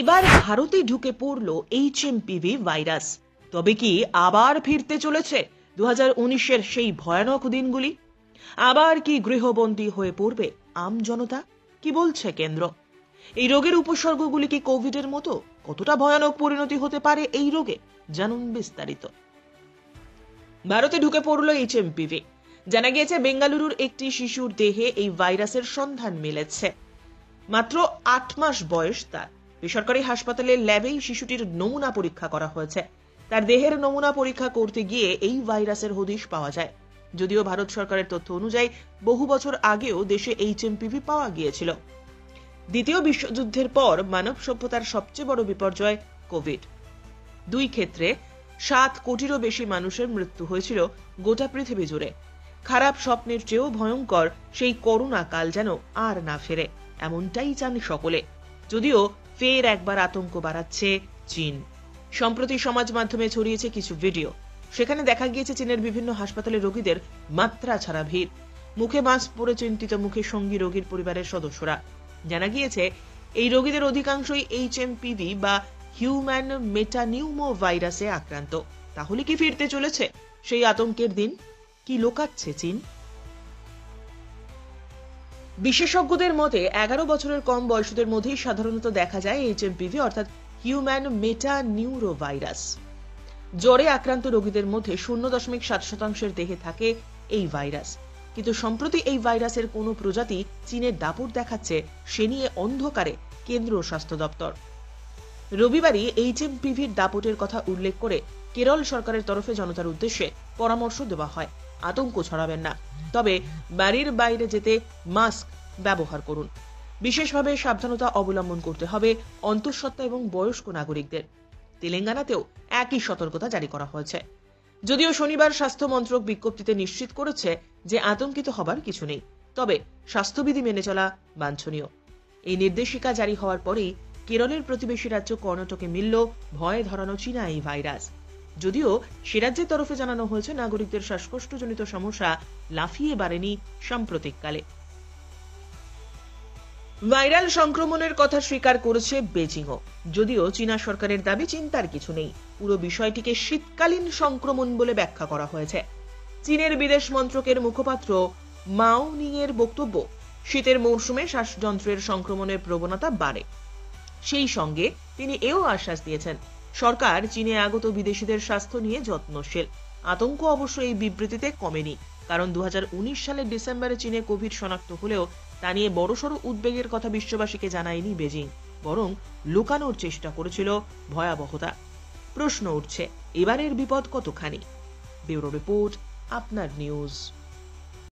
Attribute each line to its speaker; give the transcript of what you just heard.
Speaker 1: এবার ভারতে ঢুকে পড়ল HMPV ভাইরাস। তবে কি আবার ফিরতে চলেছে 2019-এর সেই ভয়ানক দিনগুলি? আবার কি গৃহবন্দী হয়ে পড়বে আম জনতা? কি বলছে কেন্দ্র? এই রোগের উপসর্গগুলি কি কোভিডের মতো? কতটা ভয়ানক পরিণতি হতে পারে এই রোগে? জানুন বিস্তারিত। ভারতে ঢুকে পড়ল HMPV। জানা গিয়েছে বেঙ্গালুরুর একটি শিশুর দেহে এই ভাইরাসের সন্ধান মিলেছে। মাত্র 8 মাস বয়স তার। বেসরকারি হাসপাতালের ল্যাবেই শিশুটির নমুনা পরীক্ষা করা হয়েছে। তার দেহের নমুনা পরীক্ষা করতে গিয়ে এই ভাইরাসের হদিশ পাওয়া যায়। যদিও ভারত সরকারের তথ্য অনুযায়ী বহু বছর আগেও দেশে HMPV পাওয়া গিয়েছিল। দ্বিতীয় বিশ্বযুদ্ধের পর মানব সভ্যতার সবচেয়ে বড় বিপর্যয় কোভিড। দুই ক্ষেত্রে 7 কোটিরও বেশি মানুষের মৃত্যু হয়েছিল গোটা পৃথিবী জুড়ে। খারাপ স্বপ্নের চেয়েও ভয়ঙ্কর সেই করোনা কাল যেন আর না ফেরে, এমনটাই চান সকলে। যদিও ফের একবার আতঙ্ক বাড়াচ্ছে চীন। সম্প্রতি সমাজ মাধ্যমে ছড়িয়েছে কিছু ভিডিও। সেখানে দেখা গিয়েছে চীনের বিভিন্ন হাসপাতালে রোগীদের মাত্রা ছাড়া ভিড়। মুখে মাস্ক পরে চিন্তিত মুখে সঙ্গী রোগীর পরিবারের সদস্যরা। জানা গিয়েছে এই রোগীদের অধিকাংশই HMPV বা হিউম্যান মেটানিউমো ভাইরাসে আক্রান্ত। তাহলে কি ফিরতে চলেছে সেই আতঙ্কের দিন? কি লোকাচ্ছে চীন? বিশেষজ্ঞদের মতে 11 বছরের কম বয়সীদের মধ্যেই সাধারণত দেখা যায় HMPV অর্থাৎ হিউম্যান মেটানিউরো ভাইরাস। জ্বরে আক্রান্ত রোগীদের মধ্যে 0.7% দেহে থাকে এই ভাইরাস। কিন্তু সম্প্রতি এই ভাইরাসের কোনো প্রজাতি চীনের দাপট দেখাচ্ছে সে নিয়ে অন্ধকারে কেন্দ্রীয় স্বাস্থ্য দপ্তর। রবিবারই HMPV-র দাপটের কথা উল্লেখ করে কেরল সরকারের তরফে জনতার উদ্দেশ্যে পরামর্শ দেওয়া হয়, আতঙ্ক ছড়াবেন না, তবে বাড়ির বাইরে যেতে মাস্ক ব্যবহার করুন। বিশেষভাবে সাবধানতা অবলম্বন করতে হবে অন্তঃসত্ত্বা এবং বয়স্ক নাগরিকদের। তেলেঙ্গানাতেও একই সতর্কতা জারি করা হয়েছে। যদিও শনিবার স্বাস্থ্য মন্ত্রক বিজ্ঞপ্তিতে নিশ্চিত করেছে যে আতঙ্কিত হবার কিছু নেই, তবে স্বাস্থ্যবিধি মেনে চলা বাঞ্ছনীয়। এই নির্দেশিকা জারি হওয়ার পরেই কেরলের প্রতিবেশী রাজ্য কর্ণাটকে মিলল ভয়ে ধরানো চীনা এই ভাইরাস। যদিও সে রাজ্যের তরফে জানানো হয়েছে নাগরিকদের শ্বাসকষ্টজনিত সমস্যা লাফিয়ে বাড়েনি সাম্প্রতিককালে। ভাইরাল সংক্রমণের কথা স্বীকার করেছে বেজিংও। যদিও চীনা সরকারের দাবি চিন্তার কিছু নেই, পুরো বিষয়টিকে শীতকালীন সংক্রমণ বলে ব্যাখ্যা করা হয়েছে। চীনের বিদেশ মন্ত্রকের মুখপাত্র মাও নিংয়ের বক্তব্য, শীতের মৌসুমে শ্বাসযন্ত্রের সংক্রমণের প্রবণতা বাড়ে। সেই সঙ্গে তিনি এও আশ্বাস দিয়েছেন সরকার চীনে আগত বিদেশিদের স্বাস্থ্য নিয়ে যত্নশীল। আতঙ্ক অবশ্য এই বিবৃতিতে কমেনি, কারণ 2019 সালের ডিসেম্বরে চীনে কোভিড শনাক্ত হলেও তা নিয়ে বড়সড় উদ্বেগের কথা বিশ্ববাসীকে জানায়নি বেজিং, বরং লুকানোর চেষ্টা করেছিল ভয়াবহতা। প্রশ্ন উঠছে এবারের বিপদ কতখানি? ব্যুরো রিপোর্ট, আপনার নিউজ।